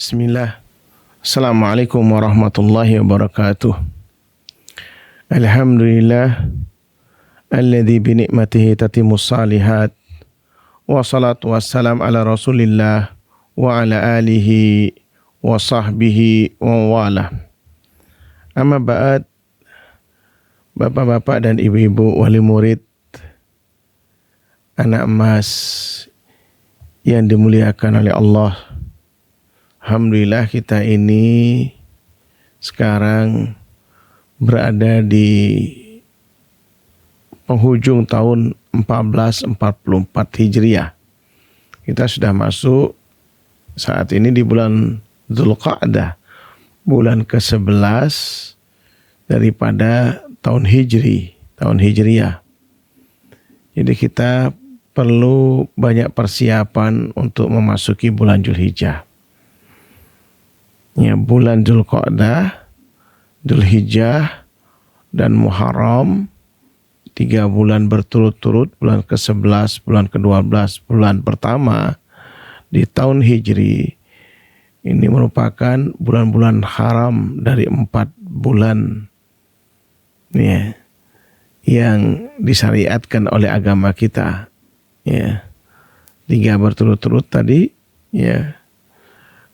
Bismillah. Assalamualaikum warahmatullahi wabarakatuh. Alhamdulillah alladzi bi ni'matihi tatimmus shalihat. Wassalatu wassalam ala Rasulillah wa ala alihi wa sahbihi wa wala. Amma ba'd, bapak-bapak dan ibu-ibu wali murid, anak emas yang dimuliakan oleh Allah. Alhamdulillah kita ini sekarang berada di penghujung tahun 1444 Hijriah. Kita sudah masuk saat ini di bulan Dzulqa'dah, bulan ke-11 daripada tahun Hijriah. Jadi kita perlu banyak persiapan untuk memasuki bulan Dzulhijjah. Ya, bulan Dzulqa'dah, Dzulhijjah, dan Muharram, 3 bulan berturut-turut, bulan ke-11, bulan ke-12, bulan pertama di tahun Hijri. Ini merupakan bulan-bulan haram dari 4 bulan ya, yang disyariatkan oleh agama kita. Ya, 3 berturut-turut tadi, ya.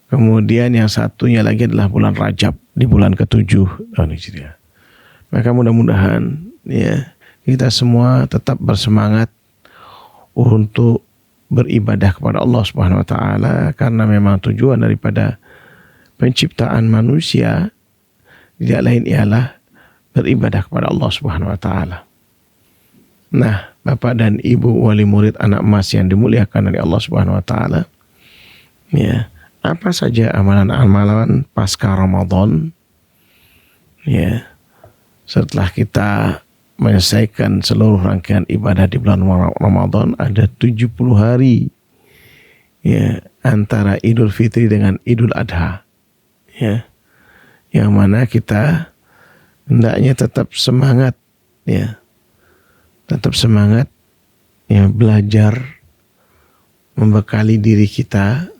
Kemudian yang satunya lagi adalah bulan Rajab di bulan ke-7 tahun Hijriah. Maka mudah-mudahan ya kita semua tetap bersemangat untuk beribadah kepada Allah Subhanahu wa taala, karena memang tujuan daripada penciptaan manusia tidak lain ialah beribadah kepada Allah Subhanahu wa taala. Nah, Bapak dan Ibu wali murid anak emas yang dimuliakan oleh Allah Subhanahu wa taala, ya, apa saja amalan-amalan pasca Ramadan, ya, setelah kita menyelesaikan seluruh rangkaian ibadah di bulan Ramadan, ada 70 hari ya antara Idul Fitri dengan Idul Adha, ya, yang mana kita hendaknya tetap semangat ya belajar, membekali diri kita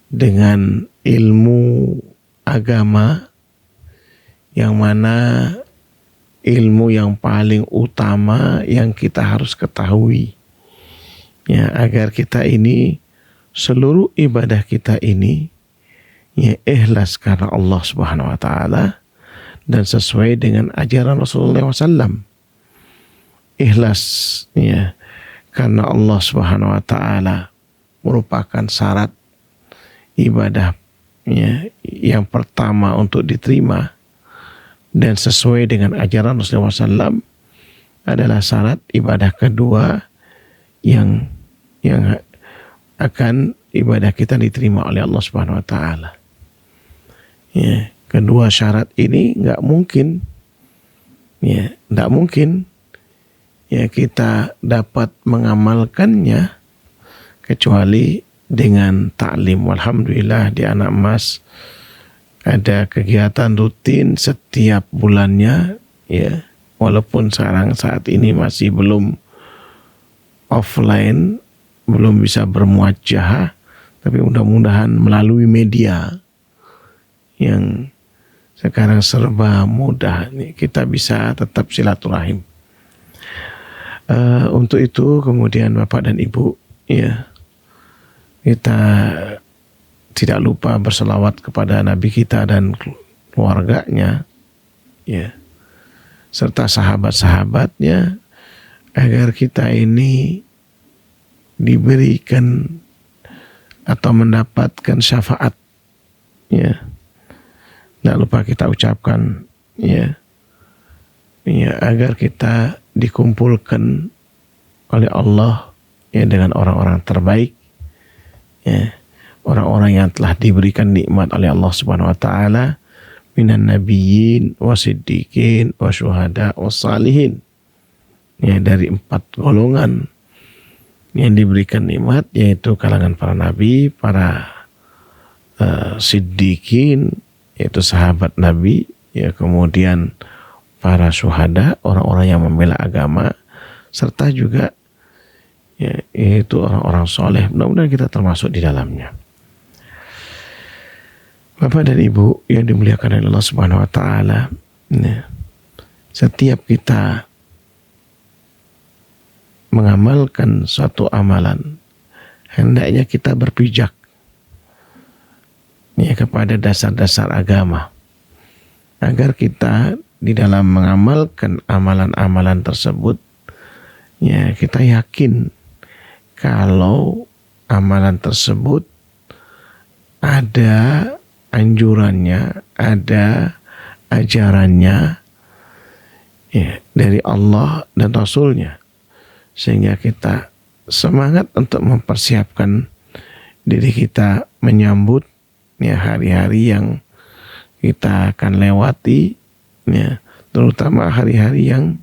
dengan ilmu agama, yang mana ilmu yang paling utama yang kita harus ketahui ya, agar kita ini, seluruh ibadah kita ini ya ikhlas karena Allah Subhanahu wa taala dan sesuai dengan ajaran Rasulullah SAW. Ikhlas ya karena Allah Subhanahu wa taala merupakan syarat ibadah ya, yang pertama untuk diterima, dan sesuai dengan ajaran Rasulullah SAW adalah syarat ibadah kedua yang akan ibadah kita diterima oleh Allah Subhanahu wa taala. Ya, kedua syarat ini enggak mungkin ya kita dapat mengamalkannya kecuali dengan ta'lim. Alhamdulillah di anak emas ada kegiatan rutin setiap bulannya ya, walaupun sekarang saat ini masih belum offline, belum bisa bermuajahah, tapi mudah-mudahan melalui media yang sekarang serba mudah nih, kita bisa tetap silaturahim. Untuk itu kemudian Bapak dan Ibu ya, kita tidak lupa berselawat kepada Nabi kita dan keluarganya ya, serta sahabat-sahabatnya, agar kita ini diberikan atau mendapatkan syafaat ya. Tidak lupa kita ucapkan ya, agar kita dikumpulkan oleh Allah ya dengan orang-orang terbaik ya, orang-orang yang telah diberikan nikmat oleh Allah Subhanahu wa taala, minan nabiyyin wasiddiqin wasyuhada wassalihin, ya, dari 4 golongan yang diberikan nikmat, yaitu kalangan para nabi, para siddiqin, yaitu sahabat nabi ya, kemudian para syuhada, orang-orang yang membela agama, serta juga ya, yaitu orang-orang soleh. Mudah-mudahan kita termasuk di dalamnya. Bapak dan Ibu yang dimuliakan oleh Allah Subhanahu wa taala, setiap kita mengamalkan suatu amalan, hendaknya kita berpijak kepada dasar-dasar agama, agar kita di dalam mengamalkan amalan-amalan tersebut, kita yakin kalau amalan tersebut ada anjurannya, ada ajarannya dari Allah dan Rasulnya, sehingga kita semangat untuk mempersiapkan diri kita menyambut hari-hari yang kita akan lewati, terutama hari-hari yang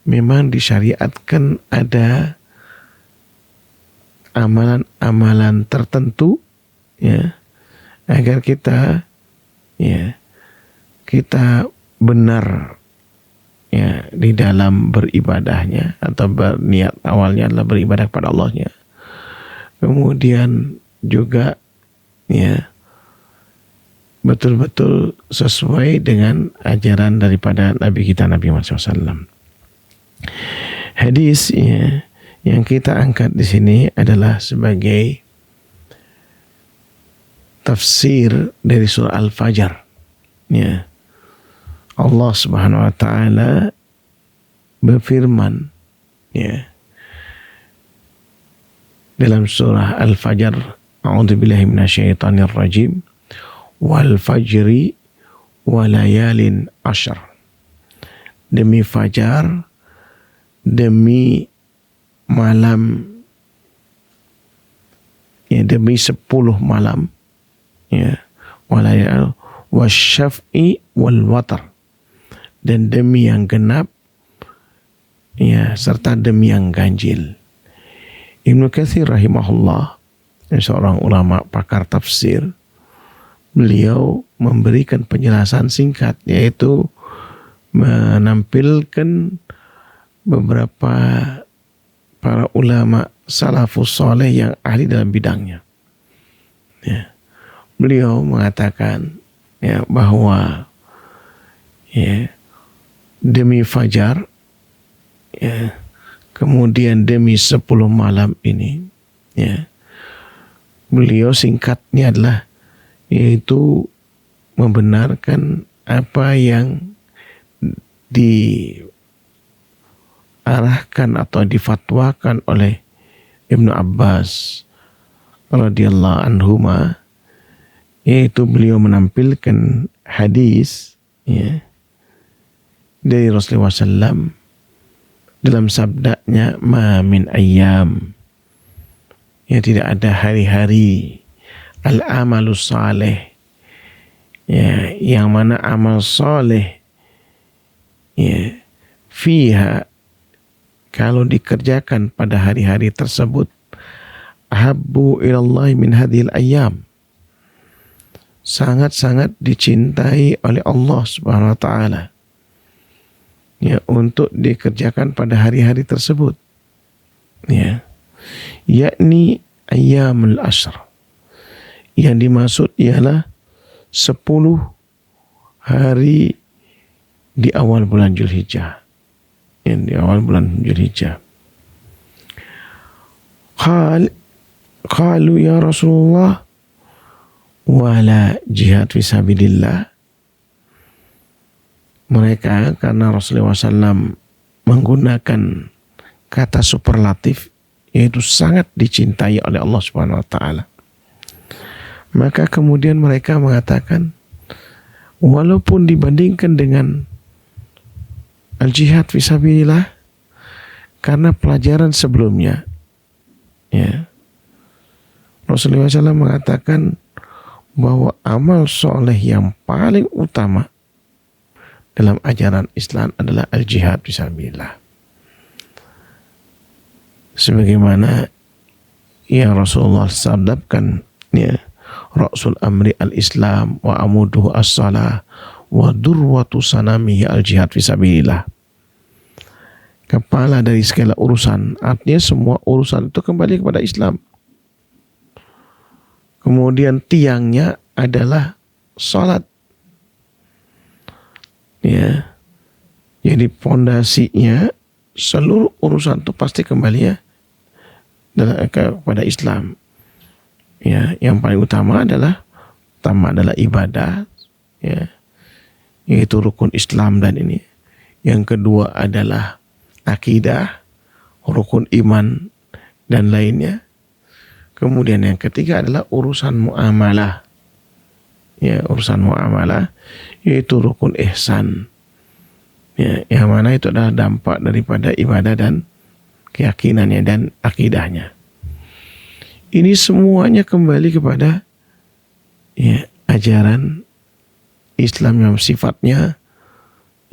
memang disyariatkan ada amalan-amalan tertentu, agar kita kita benar di dalam beribadahnya, atau berniat awalnya adalah beribadah kepada Allahnya, kemudian juga betul-betul sesuai dengan ajaran daripada Nabi kita, Nabi Muhammad SAW. Hadis yang kita angkat di sini adalah sebagai tafsir dari surah Al-Fajr. Allah Subhanahu wa taala berfirman dalam surah Al-Fajr, a'udzubillahi minasyaitonir rajim, wal fajri wa layalin ashr. Demi fajar, demi malam, demi 10 malam, walayal wasyaf'i wal watar, dan demi yang genap, serta demi yang ganjil. Ibnu Katsir rahimahullah, seorang ulama pakar tafsir, beliau memberikan penjelasan singkat, yaitu menampilkan beberapa para ulama salafus saleh yang ahli dalam bidangnya. Beliau mengatakan bahwa demi fajar, kemudian demi 10 malam ini, beliau singkatnya adalah yaitu membenarkan apa yang diarahkan atau difatwakan oleh Ibnu Abbas radhiyallahu anhuma, yaitu beliau menampilkan hadis dari Rasulullah SAW dalam sabdanya, ma min ayyam, tidak ada hari-hari al-amalu saleh, yang mana amal saleh fiha, kalau dikerjakan pada hari-hari tersebut, ahabbu ilallahi min hadhil ayyam, sangat-sangat dicintai oleh Allah Subhanahu wa taala, untuk dikerjakan pada hari-hari tersebut, yakni ayyamul ashr. Yang dimaksud ialah 10 hari di awal bulan Dzulhijjah, di awal bulan Dzulhijjah. Qalu ya Rasulullah, wala jihad fisabilillah. Mereka, karena Rasulullah SAW menggunakan kata superlatif, yaitu sangat dicintai oleh Allah Subhanahu wa taala, maka kemudian mereka mengatakan, walaupun dibandingkan dengan al-jihad fisabilillah, karena pelajaran sebelumnya, Rasulullah SAW mengatakan bahwa amal soleh yang paling utama dalam ajaran Islam adalah al-jihad fisabilillah. Sebagaimana yang Rasulullah sabdakan, Rasul amri al-Islam wa amuduhu as-salah wa durwatu sanamihi al-jihad fisabilillah. Kepala dari segala urusan, artinya semua urusan itu kembali kepada Islam. Kemudian tiangnya adalah salat. Ya. Jadi pondasinya seluruh urusan itu pasti kembali ya kepada Islam. Ya, yang paling utama adalah ibadah, ya, yaitu rukun Islam dan ini. Yang kedua adalah akidah, rukun iman dan lainnya. Kemudian yang ketiga adalah urusan muamalah. Ya, urusan muamalah yaitu rukun ihsan. Ya, yang mana itu adalah dampak daripada ibadah dan keyakinannya dan akidahnya. Ini semuanya kembali kepada ya ajaran Islam yang sifatnya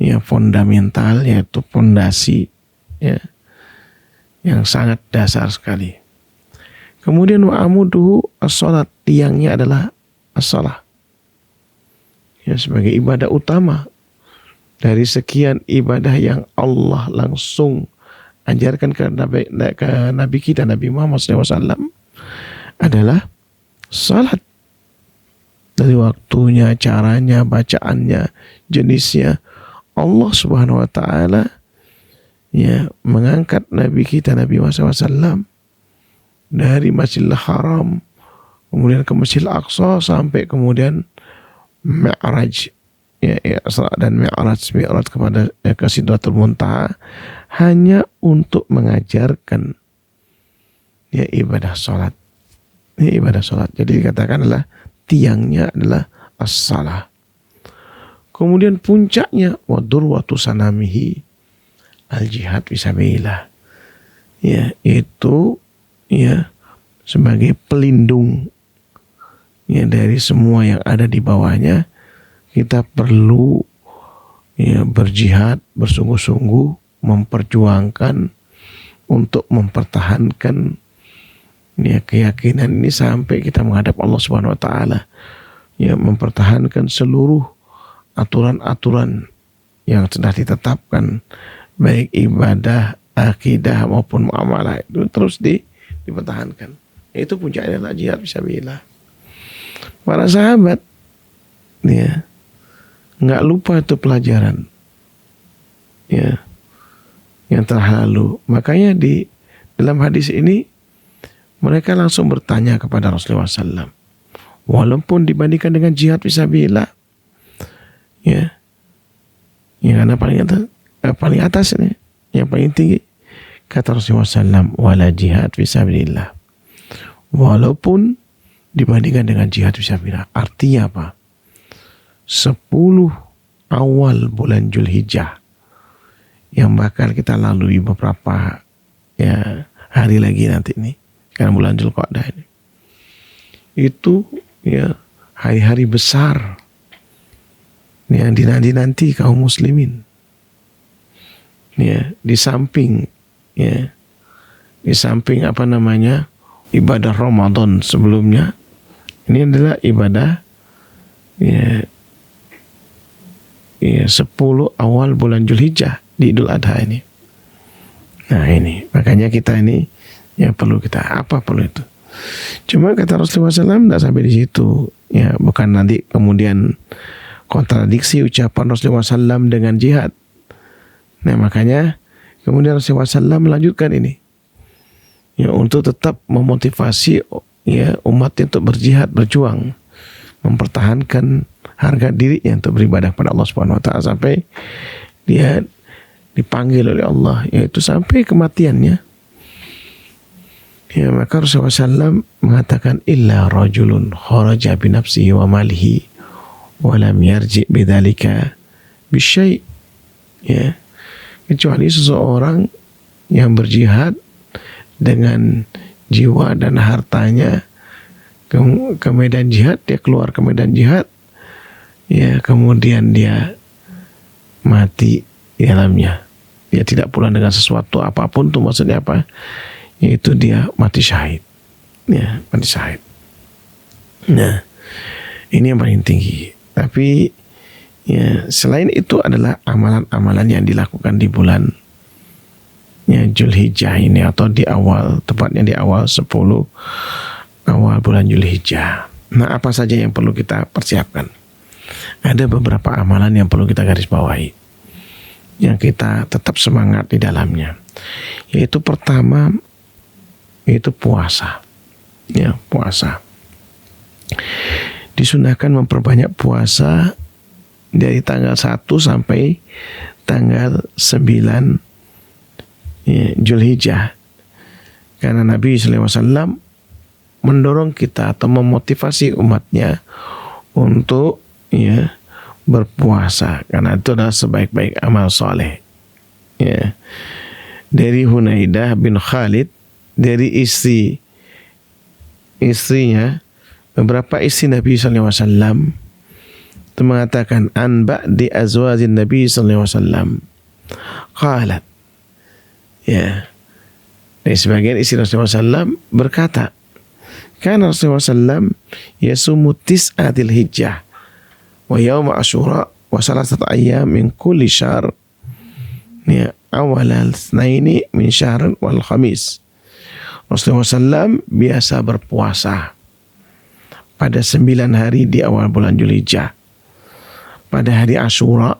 ya fundamental, yaitu fondasi ya yang sangat dasar sekali. Kemudian wa amuduhu as-salat, tiangnya adalah as-salah. Ya, sebagai ibadah utama dari sekian ibadah yang Allah langsung ajarkan ke Nabi kita Nabi Muhammad SAW adalah salat. Dari waktunya, caranya, bacaannya, jenisnya, Allah Subhanahu wa taala ya mengangkat Nabi kita Nabi Muhammad SAW dari Masjidil Haram kemudian ke Masjidil Aqsa sampai kemudian Mi'raj ya Isra dan Mi'raj kepada ke Sidratul Muntaha hanya untuk mengajarkan ya ibadah salat. Ini ibadah salat. Jadi dikatakan adalah tiangnya adalah as-salah. Kemudian puncaknya wadurwatu sanamihi al-jihad fisabilillah. Ya, itu ya sebagai pelindung ya dari semua yang ada di bawahnya. Kita perlu ya berjihad bersungguh-sungguh memperjuangkan untuk mempertahankan ya keyakinan ini sampai kita menghadap Allah Subhanahu wa taala. Ya, mempertahankan seluruh aturan-aturan yang sudah ditetapkan baik ibadah, akidah maupun muamalah itu terus dipertahankan. Itu puncaknya adalah jihad fisabilillah. Para sahabat ya nggak lupa itu pelajaran ya yang telah lalu. Makanya di dalam hadis ini mereka langsung bertanya kepada Rasulullah SAW. Walaupun dibandingkan dengan jihad fisabilillah ya karena paling atas ini yang paling tinggi, kata Rasulullah SAW, wala jihad fisabilillah, walaupun dibandingkan dengan jihad fisabilillah. Artinya apa? 10 awal bulan Zulhijjah yang bakal kita lalui beberapa ya hari lagi nanti ini, karena bulan Dzulqa'dah ini, itu ya hari-hari besar yang dinanti-nanti kaum muslimin. Ya, di samping apa namanya ibadah Ramadan sebelumnya, ini adalah ibadah ya 10 awal bulan Zulhijjah di Idul Adha ini. Nah ini makanya kita ini ya perlu itu. Cuma kata Rasulullah SAW tidak sampai di situ ya, bukan nanti kemudian kontradiksi ucapan Rasulullah SAW dengan jihad. Nah makanya kemudian Rasulullah SAW melanjutkan ini ya untuk tetap memotivasi ya umatnya untuk berjihad, berjuang, mempertahankan harga dirinya untuk beribadah kepada Allah Subhanahu wa taala sampai dia dipanggil oleh Allah, yaitu sampai kematiannya. Ya, maka Rasulullah SAW mengatakan illa rajulun kharaja bi nafsihi wa malihi wa lam yarji bidzalika bisyai'. Ya, kecuali seseorang yang berjihad dengan jiwa dan hartanya ke medan jihad, dia keluar ke medan jihad ya, kemudian dia mati di dalamnya, dia tidak pulang dengan sesuatu apapun, tuh maksudnya apa? Yaitu dia mati syahid ya, mati syahid. Nah ini yang paling tinggi. Tapi ya selain itu adalah amalan-amalan yang dilakukan di bulan ya Zulhijjah ini, atau di awal, tepatnya di awal 10 awal bulan Zulhijjah Nah, apa saja yang perlu kita persiapkan? Ada beberapa amalan yang perlu kita garis bawahi, yang kita tetap semangat di dalamnya. Yaitu pertama, yaitu puasa. Ya, puasa. Disunahkan memperbanyak puasa dari tanggal 1 sampai tanggal 9 Zulhijjah. Karena Nabi SAW mendorong kita atau memotivasi umatnya untuk berpuasa, karena itu adalah sebaik-baik amal soleh. Dari Hunaidah bin Khalid, dari istrinya, beberapa istri Nabi SAW itu mengatakan, an ba'di azwajin Nabi SAW qalat, dari sebagian istri Rasulullah SAW berkata, karena Rasulullah SAW yasumu tis'atil hijjah wa yawma asyura wa salasat ayyam min kulli syahr awalal tsnaini min syahr wal khamis. Rasulullah SAW biasa berpuasa pada 9 hari di awal bulan Zulhijjah, pada hari Asyura,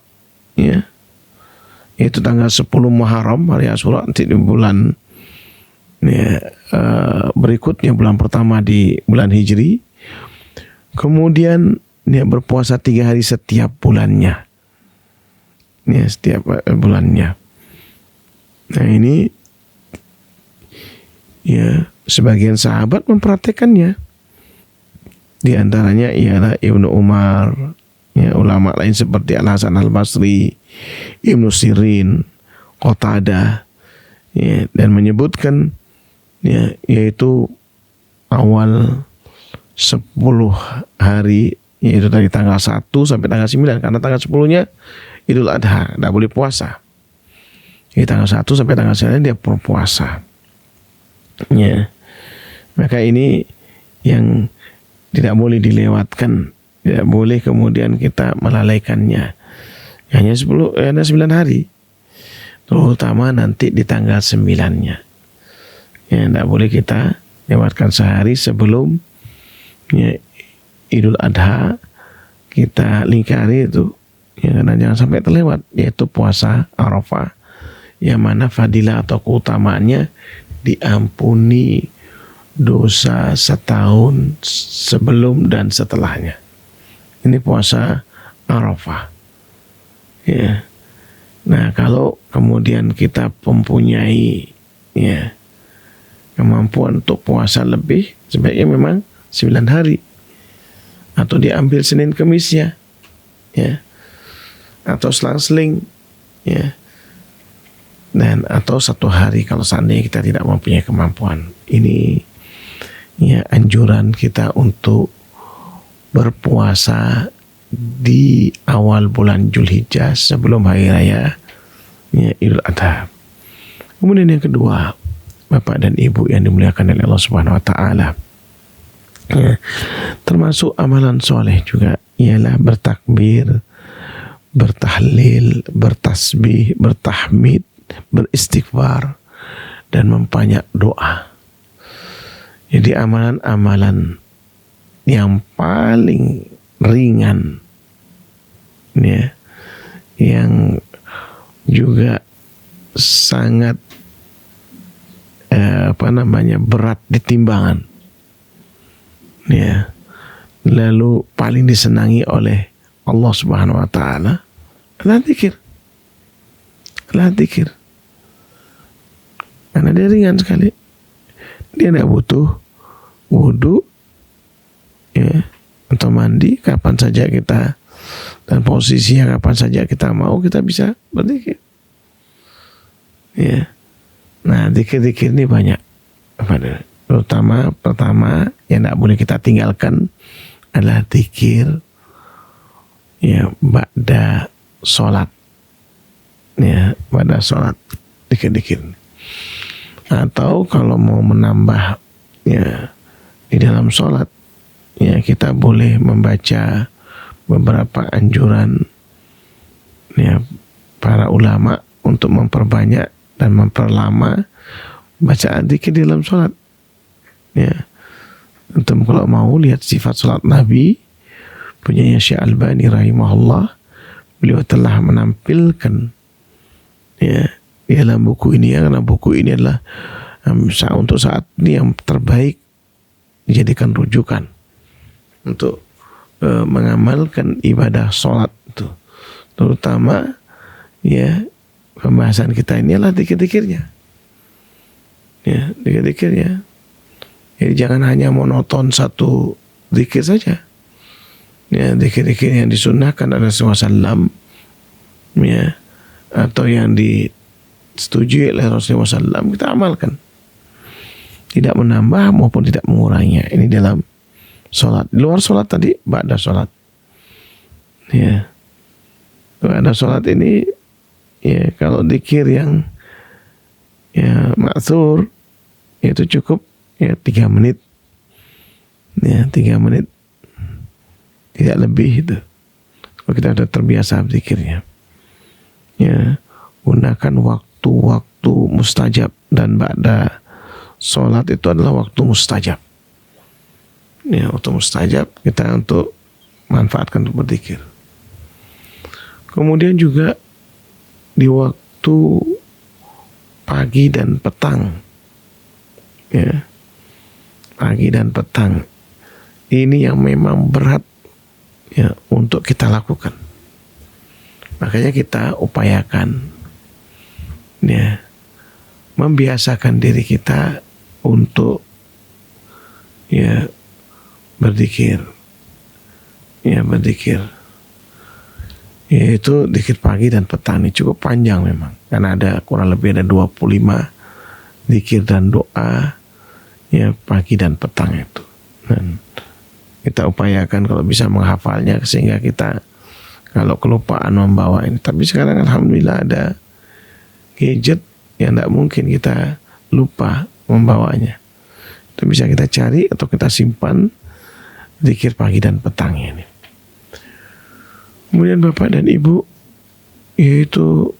yaitu tanggal 10 Muharram, hari Asyura nanti di bulan berikutnya, bulan pertama di bulan Hijri. Kemudian dia berpuasa 3 hari setiap bulannya, setiap bulannya. Nah, ini sebagian sahabat mempraktekannya. Di antaranya ialah Ibnu Umar, ulama lain seperti Al Hasan Al Basri, Ibnu Sirin, Qatadah, dan menyebutkan yaitu awal 10 hari, yaitu dari tanggal 1 sampai tanggal 9, karena tanggal 10-nya Idul Adha, tidak boleh puasa. Jadi tanggal 1 sampai tanggal 9 dia berpuasa. Maka ini yang tidak boleh dilewatkan, tidak boleh kemudian kita melalaikannya. Hanya 9 hari, terutama nanti di tanggal 9-nya. Tidak boleh kita lewatkan sehari sebelum Idul Adha, kita lingkari itu, karena jangan sampai terlewat, yaitu puasa Arafah, yang mana fadilah atau keutamaannya diampuni dosa setahun sebelum dan setelahnya. Ini puasa Arafah. Nah, kalau kemudian kita mempunyai kemampuan untuk puasa lebih, sebaiknya memang 9 hari, atau diambil Senin Kemisnya, atau selang-seling, dan atau 1 hari kalau seandainya kita tidak mempunyai kemampuan. Ini anjuran kita untuk berpuasa di awal bulan Zulhijjah sebelum hari raya Idul Adha. Kemudian yang kedua, Bapak dan Ibu yang dimuliakan oleh Allah Subhanahu wa taala, termasuk amalan soleh juga ialah bertakbir, bertahlil, bertasbih, bertahmid, beristighfar, dan memperbanyak doa. Jadi amalan-amalan yang paling ringan, yang juga sangat berat di timbangan, lalu paling disenangi oleh Allah Subhanahu wa taala adalah zikir. Karena dia ringan sekali, dia tidak butuh wudu atau mandi, kapan saja kita, dan posisinya kapan saja kita mau, kita bisa berzikir. Nah, zikir-zikir ini banyak. Terutama pertama yang tidak boleh kita tinggalkan adalah zikir ba'da sholat. Pada sholat, zikir-zikir. Atau kalau mau menambah di dalam sholat, kita boleh membaca beberapa anjuran para ulama untuk memperbanyak dan memperlama bacaan zikir di dalam sholat. Antum kalau mau lihat sifat salat Nabi punyanya Syekh Albani rahimahullah, beliau telah menampilkan ya di dalam buku ini, ya, karena buku ini adalah untuk saat ini yang terbaik dijadikan rujukan untuk mengamalkan ibadah sholat itu, terutama ya pembahasan kita ini adalah dikir-dikirnya, ya dikir-dikirnya. Jadi jangan hanya monoton satu zikir saja. Ya, zikir-zikir yang disunnahkan oleh Rasulullah SAW, ya, atau yang disetujui oleh Rasulullah SAW, kita amalkan. Tidak menambah maupun tidak menguranginya. Ini dalam sholat. Di luar sholat tadi, ba'da sholat. Ya, ba'da sholat ini, ya kalau zikir yang ya ma'thur, itu cukup ya 3 menit, ya 3 menit, tidak lebih itu. Kalau kita sudah terbiasa berzikirnya, ya gunakan waktu-waktu mustajab, dan ba'da sholat itu adalah waktu mustajab. Ya, waktu mustajab kita untuk manfaatkan untuk berzikir. Kemudian juga di waktu pagi dan petang, ya. Pagi dan petang ini yang memang berat ya untuk kita lakukan. Makanya kita upayakan ya membiasakan diri kita untuk ya berzikir. Ya berzikir. Yaitu zikir pagi dan petang ini cukup panjang memang, karena ada kurang lebih ada 25 zikir dan doa ya pagi dan petang itu. Dan kita upayakan kalau bisa menghafalnya, sehingga kita kalau kelupaan membawa ini. Tapi sekarang alhamdulillah ada gadget yang tidak mungkin kita lupa membawanya. Itu bisa kita cari atau kita simpan zikir pagi dan petang ini. Kemudian Bapak dan Ibu, yaitu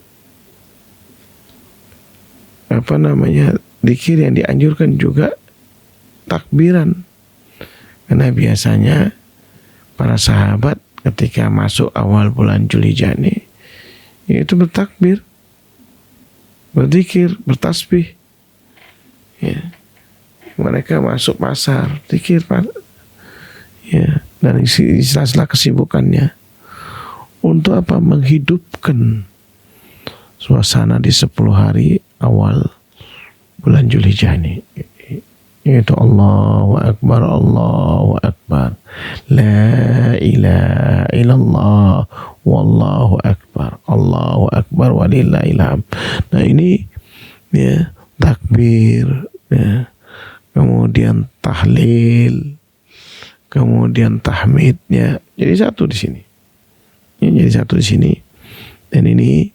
zikir yang dianjurkan juga takbiran, karena biasanya para sahabat ketika masuk awal bulan Dzulhijjah ini itu bertakbir, berzikir, bertasbih. Ya. Mereka masuk pasar, zikir, ya, dan istilah kesibukannya untuk apa? Menghidupkan suasana di 10 hari awal bulan Dzulhijjah ini. Yaitu Allahu Akbar, Allahu Akbar, La ilaha illallah, Wallahu Akbar, Allahu Akbar, walillahil hamd. Nah ini ya takbir, ya, kemudian tahlil, kemudian tahmid, ya, jadi satu di sini. Ya, jadi satu di sini. Dan ini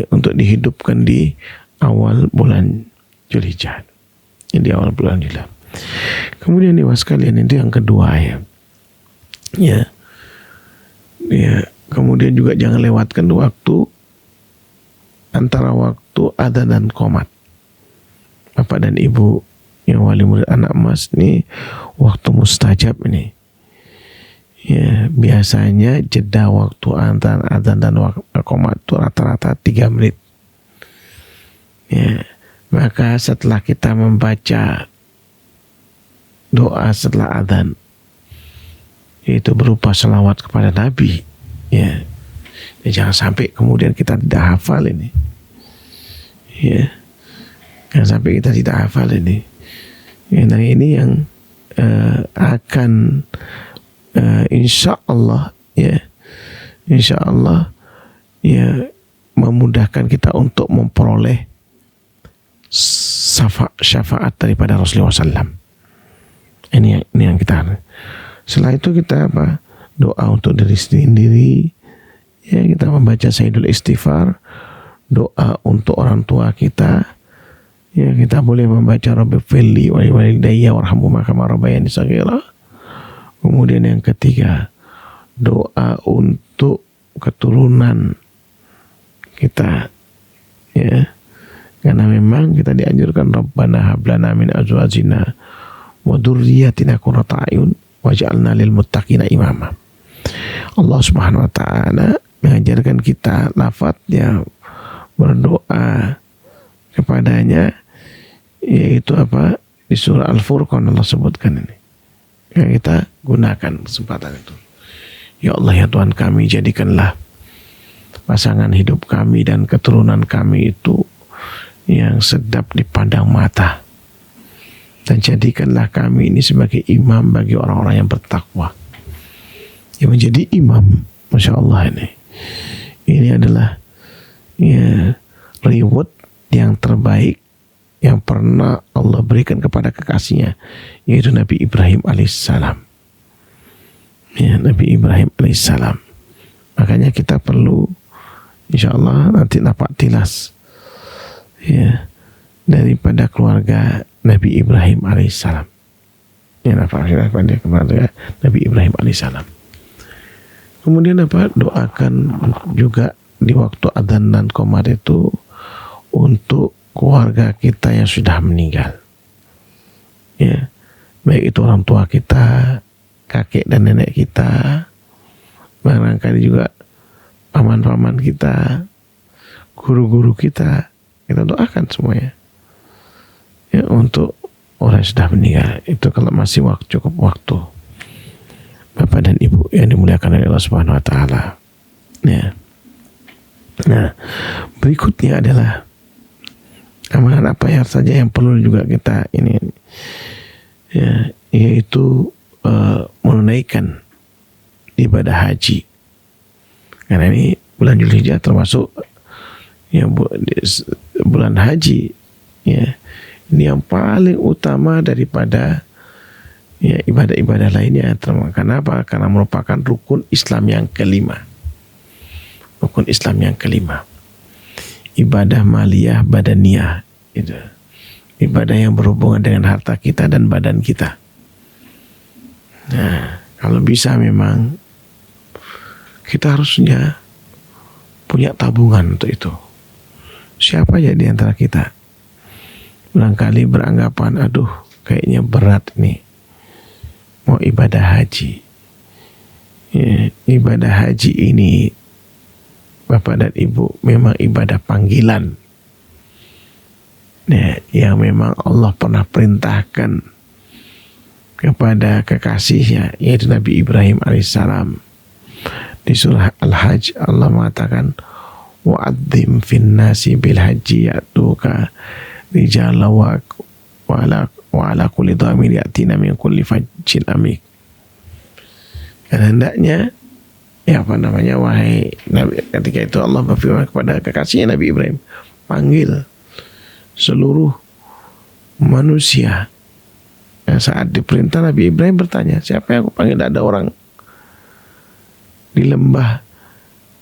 untuk dihidupkan di awal bulan Dzulhijjah. Di awal bulan Dzulhijjah. Kemudian nih sekalian, itu yang kedua ya. Ya. Ya, kemudian juga jangan lewatkan waktu antara waktu adzan dan qomat. Bapak dan Ibu yang wali murid anak emas ini waktu mustajab ini. Ya, biasanya jeda waktu antara adzan dan qomat itu rata-rata 3 menit. Ya. Maka setelah kita membaca doa setelah adzan, yaitu berupa selawat kepada Nabi, ya, jangan sampai kemudian kita tidak hafal ini, ya, jangan sampai kita tidak hafal ini. Ya, nah ini yang akan insya Allah ya memudahkan kita untuk memperoleh syafaat daripada Rasulullah SAW. Ini yang kita. Setelah itu kita doa untuk diri sendiri. Ya, kita membaca Sayyidul Istighfar, doa untuk orang tua kita. Ya, kita boleh membaca Rabbighfirli wa liwalidayya warhamhuma kama rabbayani shaghira. Kemudian yang ketiga, doa untuk keturunan kita. Ya. Karena memang kita dianjurkan Rabbana hablana min azwajina wa dzurriyyatina qurrata a'yun waj'alna lil muttaqina imama. Allah Subhanahu wa taala mengajarkan kita lafadznya berdoa kepadanya, yaitu apa? Di surah Al-Furqan Allah sebutkan ini. Yang kita gunakan kesempatan itu. Ya Allah ya Tuhan kami, jadikanlah pasangan hidup kami dan keturunan kami itu yang sedap dipandang mata. Dan jadikanlah kami ini sebagai imam bagi orang-orang yang bertakwa. Yang menjadi imam, Masya Allah ini. Ini adalah ya, reward yang terbaik yang pernah Allah berikan kepada kekasihnya, yaitu Nabi Ibrahim alaihissalam. Ya, Nabi Ibrahim alaihissalam. Makanya kita perlu, insya Allah nanti napak tilas ya daripada keluarga Nabi Ibrahim alaihissalam. Ya, napak tilas pada keluarga Nabi Ibrahim alaihissalam. Kemudian apa? Doakan juga di waktu adzan dan qomat itu untuk keluarga kita yang sudah meninggal. Ya, baik itu orang tua kita, kakek dan nenek kita, barangkali juga paman-paman kita, guru-guru kita doakan semuanya. Ya, untuk orang yang sudah meninggal itu kalau masih cukup waktu. Bapak dan Ibu yang dimuliakan oleh Allah Subhanahu wa taala. Ya. Nah, berikutnya adalah amalan apa ya saja yang perlu juga kita ini ya, yaitu menunaikan ibadah haji. Karena ini bulan Dzulhijjah termasuk ya bulan haji ya. Ini yang paling utama daripada ya ibadah-ibadah lainnya. Kenapa? Karena merupakan rukun Islam yang kelima. Rukun Islam yang kelima. Ibadah maliyah badaniyah itu. Ibadah yang berhubungan dengan harta kita dan badan kita. Nah, kalau bisa memang kita harusnya punya tabungan untuk itu. Siapa aja di antara kita barangkali beranggapan, aduh kayaknya berat nih mau ibadah haji. Ya, ibadah haji ini Bapak dan Ibu memang ibadah panggilan ya, yang memang Allah pernah perintahkan kepada kekasihnya, yaitu Nabi Ibrahim alaihissalam. Di surah Al-Hajj Allah mengatakan, wa'adzim fin nasi bil haji ya'tuka rijala wa ala kulli dhamir ya'tina min kulli fajjin amik. Dan hendaknya ya wahai Nabi, ketika itu Allah berfirman kepada kekasihnya Nabi Ibrahim, panggil seluruh manusia. Saat diperintah, Nabi Ibrahim bertanya, siapa yang aku panggil? Tidak ada orang di lembah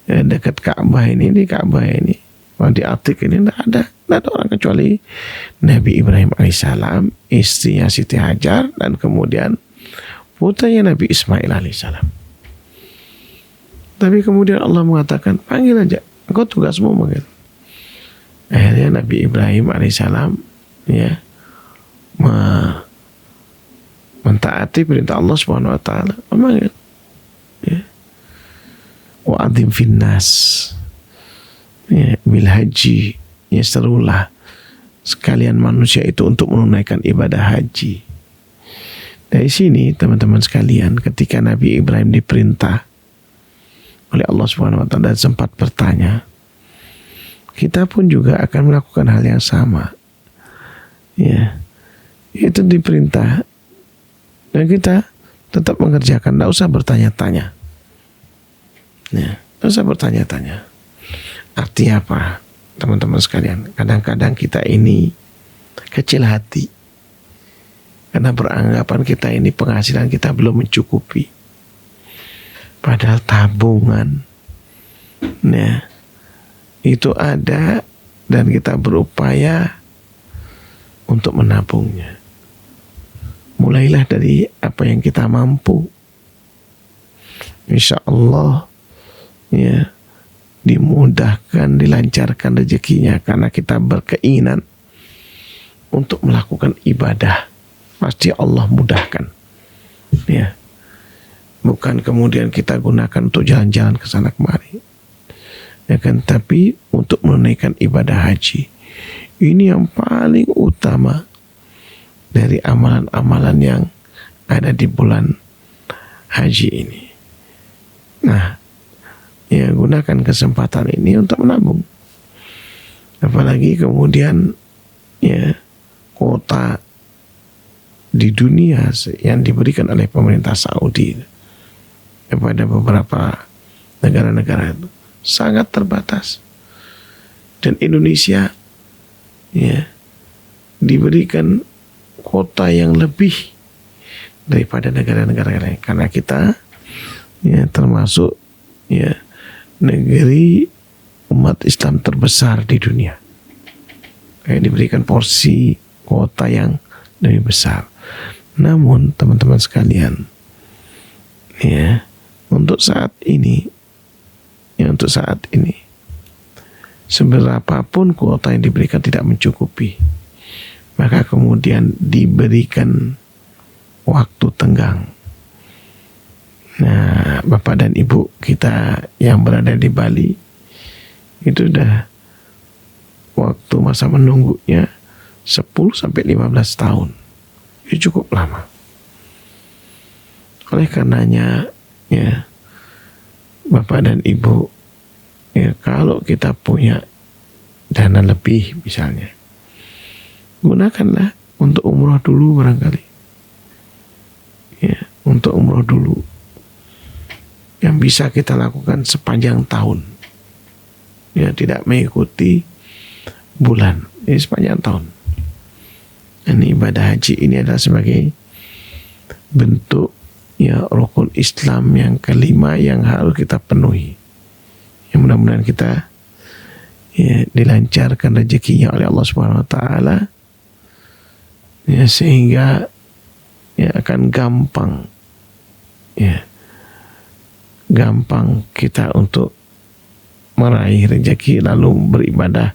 dekat Ka'bah ini, di Ka'bah ini, di Atik ini, tidak ada orang kecuali Nabi Ibrahim alaihissalam, istrinya Siti Hajar, dan kemudian putranya Nabi Ismail alaihissalam. Tapi kemudian Allah mengatakan, panggil aja, engkau tugasmu panggil. Akhirnya Nabi Ibrahim alaihissalam ya mentaati perintah Allah Subhanahu wa taala, memanggil ya, wa'adzim finnas ya, bil haji, ya serulah sekalian manusia itu untuk menunaikan ibadah haji. Dari sini teman-teman sekalian, ketika Nabi Ibrahim diperintah oleh Allah Subhanahu wa taala dan sempat bertanya, kita pun juga akan melakukan hal yang sama. Ya. Itu diperintah dan kita tetap mengerjakan, tidak usah bertanya-tanya. Ya, tidak usah bertanya-tanya. Artinya apa? Teman-teman sekalian, kadang-kadang kita ini kecil hati karena beranggapan kita ini penghasilan kita belum mencukupi. Padahal tabungan ya, itu ada dan kita berupaya untuk menabungnya. Mulailah dari apa yang kita mampu. Insya Allah ya, dimudahkan, dilancarkan rezekinya karena kita berkeinginan untuk melakukan ibadah pasti Allah mudahkan. Ya, bukan kemudian kita gunakan untuk jalan-jalan ke sana kemari, ya kan? Tapi untuk menunaikan ibadah haji, ini yang paling utama dari amalan-amalan yang ada di bulan haji ini. Nah, ya gunakan kesempatan ini untuk menabung. Apalagi kemudian ya kuota di dunia yang diberikan oleh pemerintah Saudi kepada beberapa negara-negara itu sangat terbatas, dan Indonesia ya diberikan kuota yang lebih daripada negara-negara lain, karena kita ya termasuk ya negeri umat Islam terbesar di dunia, kayak diberikan porsi kuota yang lebih besar. Namun teman-teman sekalian, ya untuk saat ini seberapapun kuota yang diberikan tidak mencukupi, maka kemudian diberikan waktu tenggang. Nah, Bapak dan Ibu kita yang berada di Bali itu udah waktu masa menunggunya 10-15 tahun. Itu cukup lama. Oleh karenanya ya Bapak dan Ibu, ya kalau kita punya dana lebih misalnya, gunakanlah untuk umroh dulu barangkali. Ya, untuk umroh dulu yang bisa kita lakukan sepanjang tahun. Ya, tidak mengikuti bulan, ini sepanjang tahun. Dan ibadah haji ini adalah sebagai bentuk ya rukun Islam yang kelima yang harus kita penuhi. Yang mudah-mudahan kita ya dilancarkan rezekinya oleh Allah Subhanahu wa taala, ya sehingga ya akan gampang kita untuk meraih rezeki lalu beribadah,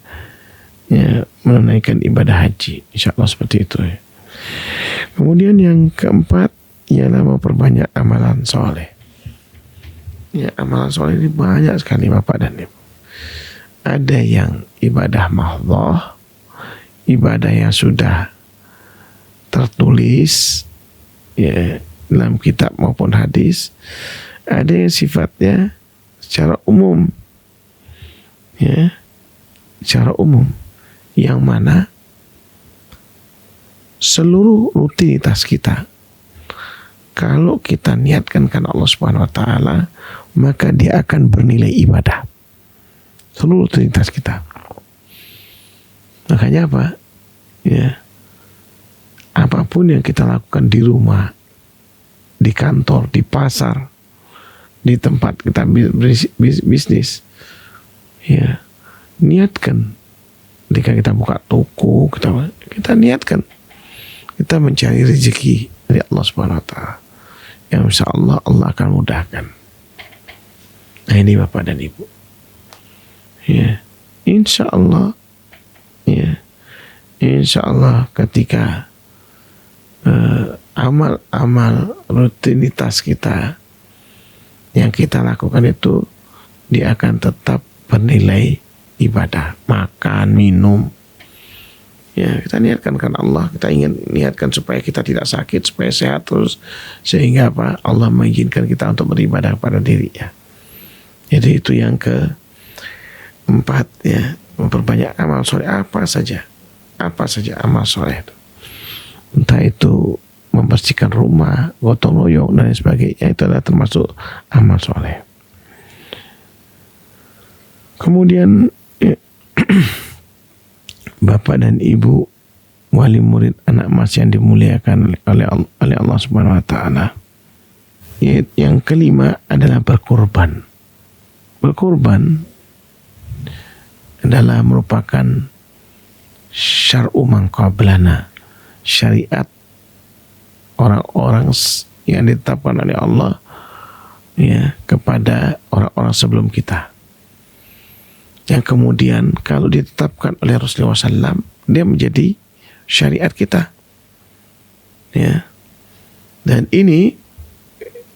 ya menunaikan ibadah haji, insyaallah seperti itu ya. Kemudian yang keempat ialah memperbanyak amalan soleh. Ya, amalan soleh ini banyak sekali Bapak dan Ibu. Ada yang ibadah mahdhah, ibadah yang sudah tertulis ya dalam kitab maupun hadis. Ada yang sifatnya secara umum, ya secara umum, yang mana seluruh rutinitas kita kalau kita niatkan karena Allah Subhanahu wa taala, maka dia akan bernilai ibadah. Seluruh rutinitas kita. Makanya apa? Ya. Apapun yang kita lakukan di rumah, di kantor, di pasar, di tempat kita bisnis, ya, niatkan. Ketika kita buka toko, kita niatkan kita mencari rezeki dari Allah Subhanahu wa taala, yang insya Allah akan mudahkan. Nah, ini Bapak dan Ibu, ya insya Allah, ya insya Allah ketika amal-amal rutinitas kita yang kita lakukan itu, dia akan tetap bernilai ibadah. Makan, minum, ya kita niatkan karena Allah, kita ingin niatkan supaya kita tidak sakit, supaya sehat terus, sehingga apa, Allah mengizinkan kita untuk beribadah kepada dirinya. Jadi itu yang keempat, ya, memperbanyak amal soleh. Apa saja amal soleh itu, entah itu membersihkan rumah, gotong royong dan sebagainya, itu adalah termasuk amal soleh. Kemudian Bapak dan Ibu, wali murid anak mas yang dimuliakan oleh Allah Subhanahu wa taala, yang kelima adalah berkorban. Berkorban adalah merupakan syar'u man qablana, syariat orang-orang yang ditetapkan oleh Allah, ya, kepada orang-orang sebelum kita, yang kemudian kalau ditetapkan oleh Rasulullah SAW, dia menjadi syariat kita. Ya. Dan ini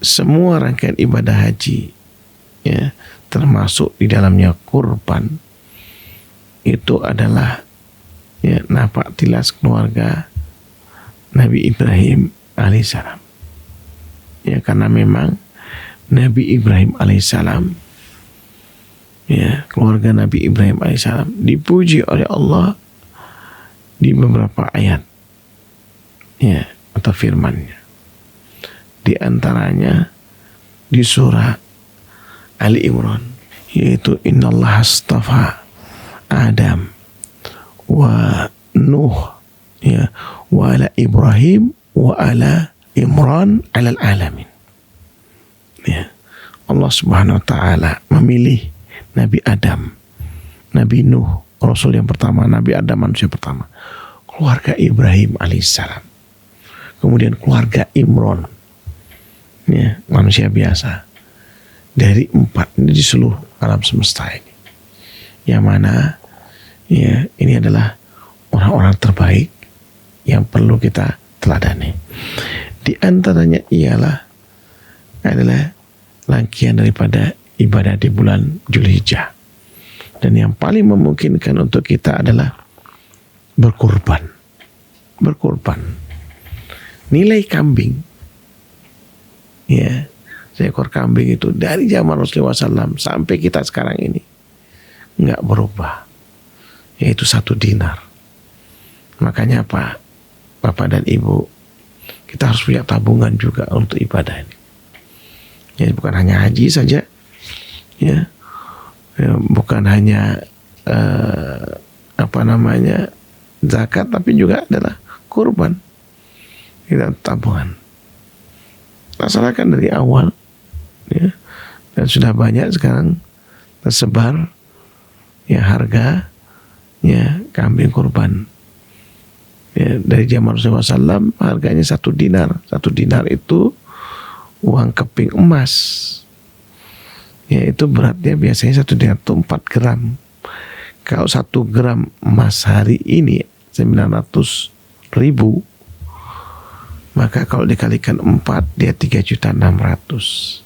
semua rangkaian ibadah haji, ya, termasuk di dalamnya kurban, itu adalah ya napak tilas keluarga Nabi Ibrahim alaihissalam. Ya, karena memang Nabi Ibrahim alaihissalam, ya, keluarga Nabi Ibrahim alaihissalam dipuji oleh Allah di beberapa ayat, ya, atau firman-Nya. Di antaranya di surah Ali Imran, yaitu innallaha astafa Adam wa Nuh, ya, wa ala Ibrahim wa ala Imran alal alamin. Ya, Allah Subhanahu wa taala memilih Nabi Adam, Nabi Nuh, Rasul yang pertama, Nabi Adam, manusia pertama, keluarga Ibrahim alaihissalam, kemudian keluarga Imran, ya, manusia biasa, dari 4 ini di seluruh alam semesta ini, yang mana ya ini adalah orang-orang terbaik yang perlu kita teladani. Di antaranya adalah rangkaian daripada ibadah di bulan Dzulhijjah, dan yang paling memungkinkan untuk kita adalah berkurban. Nilai kambing, ya, seekor kambing itu dari zaman Rasulullah SAW sampai kita sekarang ini nggak berubah, yaitu 1 dinar. Makanya apa, Bapak dan Ibu, kita harus punya tabungan juga untuk ibadah ini. Jadi bukan hanya haji saja, ya, bukan hanya zakat, tapi juga adalah kurban. Kita tabungan, laksanakan dari awal, ya, dan sudah banyak sekarang tersebar, ya, harga, ya, kambing kurban. Ya, dari zaman Rasulullah SAW harganya 1 dinar. 1 dinar itu uang keping emas. Ya, itu beratnya biasanya 1 dinar itu 4 gram. Kalau 1 gram emas hari ini 900.000, maka kalau dikalikan 4 dia 3.600.000.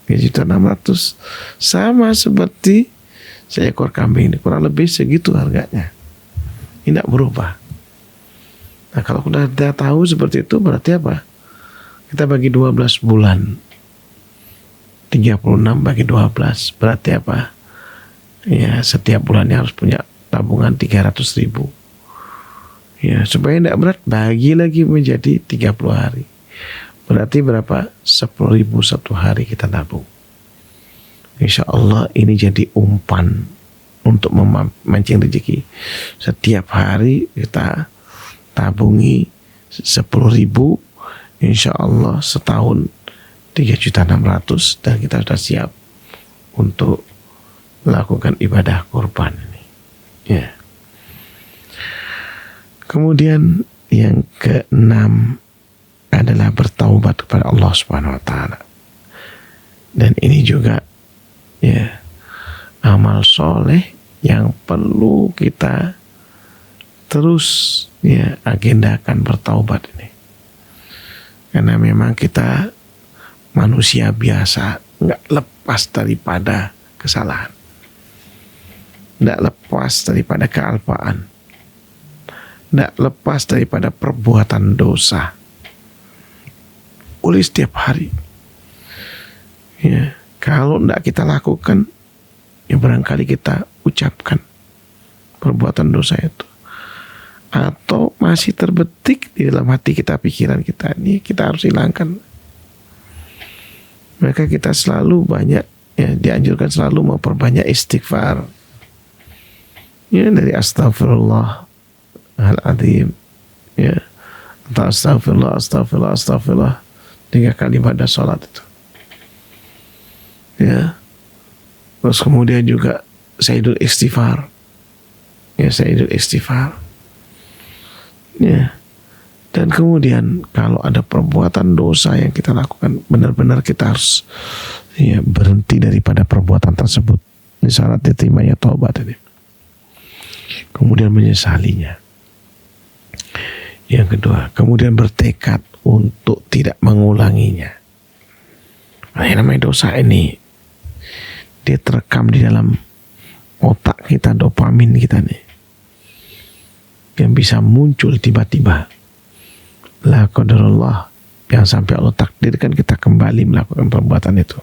3.600.000 sama seperti seekor kambing, ini kurang lebih segitu harganya. Tidak berubah. Nah, kalau sudah tahu seperti itu, berarti apa? Kita bagi 12 bulan, 36 bagi 12, berarti apa? Ya, setiap bulannya harus punya tabungan 300.000. Ya, supaya tidak berat, bagi lagi menjadi 30 hari. Berarti berapa? 10.000 satu hari kita tabung. Insya Allah ini jadi umpan untuk memancing rezeki. Setiap hari kita tabungi 10.000, insya Allah setahun 3.600.000, dan kita sudah siap untuk melakukan ibadah kurban ini. Ya. Kemudian yang ke-6 adalah bertaubat kepada Allah Subhanahu wa taala. Dan ini juga, ya, amal soleh yang perlu kita terus, ya, agendakan bertaubat ini. Karena memang kita manusia biasa, nggak lepas daripada kesalahan, nggak lepas daripada kealpaan, nggak lepas daripada perbuatan dosa. Oleh setiap hari, ya, kalau nggak kita lakukan, ya barangkali kita ucapkan perbuatan dosa itu, atau masih terbetik di dalam hati kita, pikiran kita, ini kita harus hilangkan. Maka kita selalu banyak, ya, dianjurkan selalu memperbanyak istighfar, ya, dari astagfirullahaladzim, ya, atau astagfirullah 3 kali pada sholat itu, ya. Terus kemudian juga Sayyidul Istighfar, ya, Sayyidul Istighfar, ya. Dan kemudian kalau ada perbuatan dosa yang kita lakukan, benar-benar kita harus, ya, berhenti daripada perbuatan tersebut. Ini syarat diterimanya taubat ini. Kemudian menyesalinya. Yang kedua, kemudian bertekad untuk tidak mengulanginya. Nah, yang namanya dosa ini, dia terekam di dalam otak kita, dopamin kita nih, yang bisa muncul tiba-tiba. La qadarullah, yang sampai Allah takdirkan kita kembali melakukan perbuatan itu.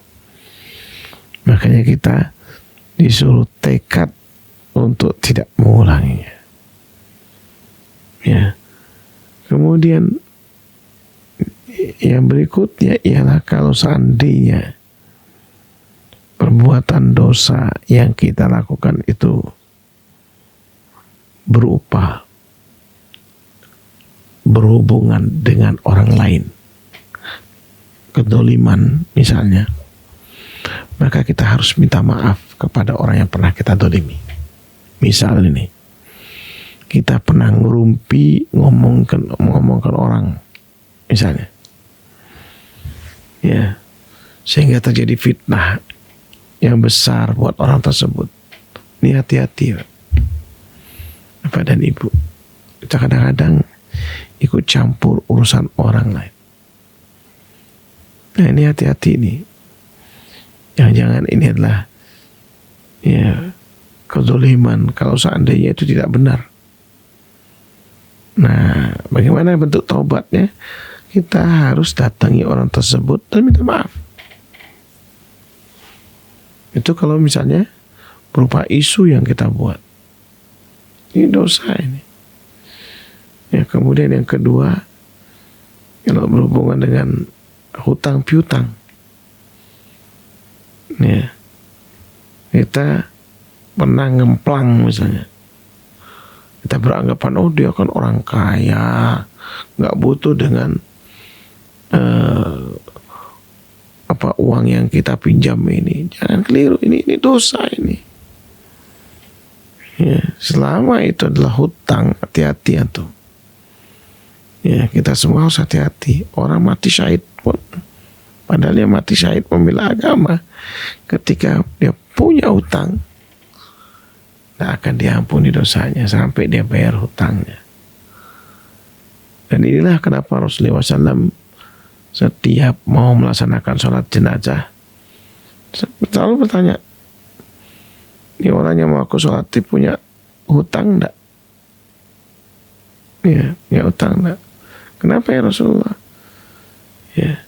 Makanya kita disuruh tekad untuk tidak mengulanginya. Ya. Kemudian yang berikutnya ialah kalau seandainya perbuatan dosa yang kita lakukan itu berupa berhubungan dengan orang lain, kedoliman misalnya, maka kita harus minta maaf kepada orang yang pernah kita dolimi. Misal ini, kita pernah ngerumpi ngomongkan orang misalnya, ya, sehingga terjadi fitnah yang besar buat orang tersebut. Ini hati-hati, Bapak dan Ibu. Kita kadang-kadang ikut campur urusan orang lain. Nah, ini hati-hati nih. Jangan-jangan ini adalah kezaliman kalau seandainya itu tidak benar. Nah, bagaimana bentuk taubatnya? Kita harus datangi orang tersebut dan minta maaf. Itu kalau misalnya berupa isu yang kita buat. Ini dosa ini. Ya, kemudian yang kedua, kalau berhubungan dengan hutang piutang, ya, kita pernah ngemplang misalnya, kita beranggapan oh dia kan orang kaya, nggak butuh dengan uang yang kita pinjam ini. Jangan keliru, ini dosa ini. Ya, selama itu adalah hutang, hati-hati tuh. Ya, kita semua harus hati-hati. Orang mati syahid pun, padahal dia mati syahid membela agama, ketika dia punya hutang, tidak akan diampuni dosanya sampai dia bayar hutangnya. Dan inilah kenapa Rasulullah SAW setiap mau melaksanakan sholat jenazah selalu bertanya, ini orang yang mau aku sholati punya hutang enggak? Ya, punya hutang enggak? Kenapa ya Rasulullah? Ya,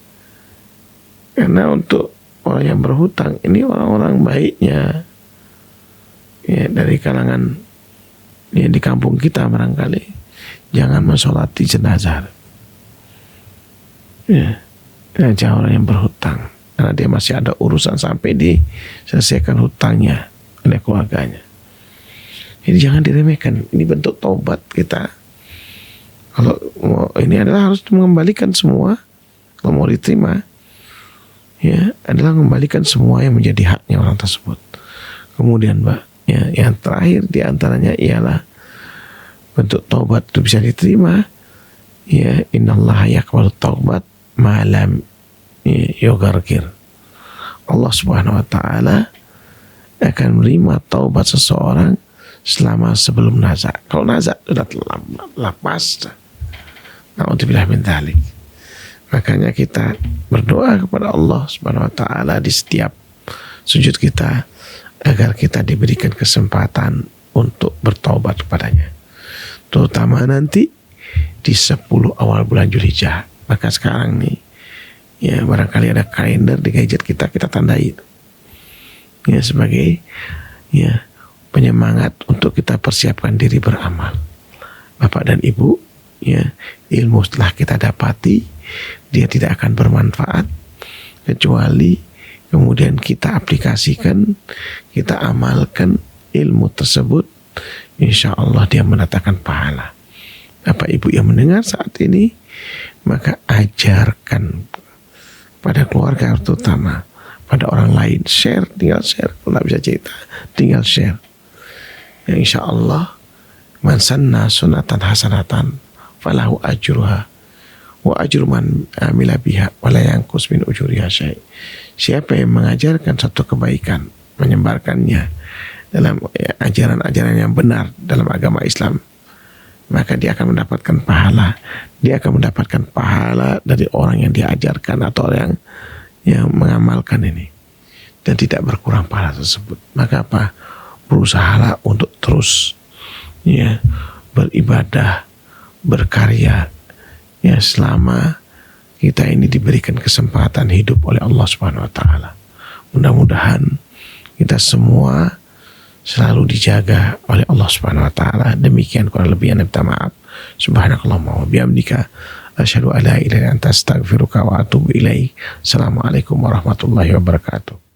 karena untuk orang yang berhutang ini orang-orang baiknya, ya, dari kalangan ya, di kampung kita barangkali, jangan mensolati jenazah. Ya, jangan orang yang berhutang, karena dia masih ada urusan sampai diselesaikan hutangnya oleh keluarganya. Jadi jangan diremehkan. Ini bentuk taubat kita. Kalau ini adalah harus mengembalikan semua, kalau mau diterima, ya, adalah mengembalikan semua yang menjadi haknya orang tersebut. Kemudian, Mbak, ya, yang terakhir diantaranya ialah bentuk taubat itu bisa diterima. Ya, innallaha yaqbalu taubat malam yugargir. Allah Subhanahu wa taala akan menerima taubat seseorang selama sebelum nazar. Kalau nazar sudah lepas, na'udzubillah min dzalik. Makanya kita berdoa kepada Allah Subhanahu wa taala di setiap sujud kita agar kita diberikan kesempatan untuk bertaubat kepadanya. Terutama nanti di 10 awal bulan Zulhijjah. Maka sekarang nih, ya, barangkali ada kalender di gadget kita tandai itu, ya, sebagai ya penyemangat untuk kita persiapkan diri beramal. Bapak dan Ibu, ya, ilmu setelah kita dapati dia tidak akan bermanfaat kecuali kemudian kita aplikasikan, kita amalkan ilmu tersebut. Insya Allah dia mendatangkan pahala. Bapak Ibu yang mendengar saat ini, maka ajarkan pada keluarga, terutama pada orang lain. Share, tinggal share. Kalau tidak bisa cerita, tinggal share. Ya, insya Allah, man sanna sunatan hasanatan falahu ajruha wa ajru man amila biha wa la yanqus min ujuriha syai'. Siapa yang mengajarkan satu kebaikan, menyebarkannya dalam ajaran-ajaran yang benar dalam agama Islam, maka dia akan mendapatkan pahala. Dia akan mendapatkan pahala dari orang yang diajarkan atau orang yang mengamalkan ini, dan tidak berkurang pahala tersebut. Maka apa? Berusahalah untuk terus ya beribadah, berkarya ya selama kita ini diberikan kesempatan hidup oleh Allah Subhanahu wa taala. Mudah-mudahan kita semua selalu dijaga oleh Allah Subhanahu wa taala. Demikian kurang lebihnya, minta maaf. Subhanakallahumma wa bihamdika asyhadu an la ilaha illa anta astaghfiruka wa atubu ilaik. Assalamualaikum warahmatullahi wabarakatuh.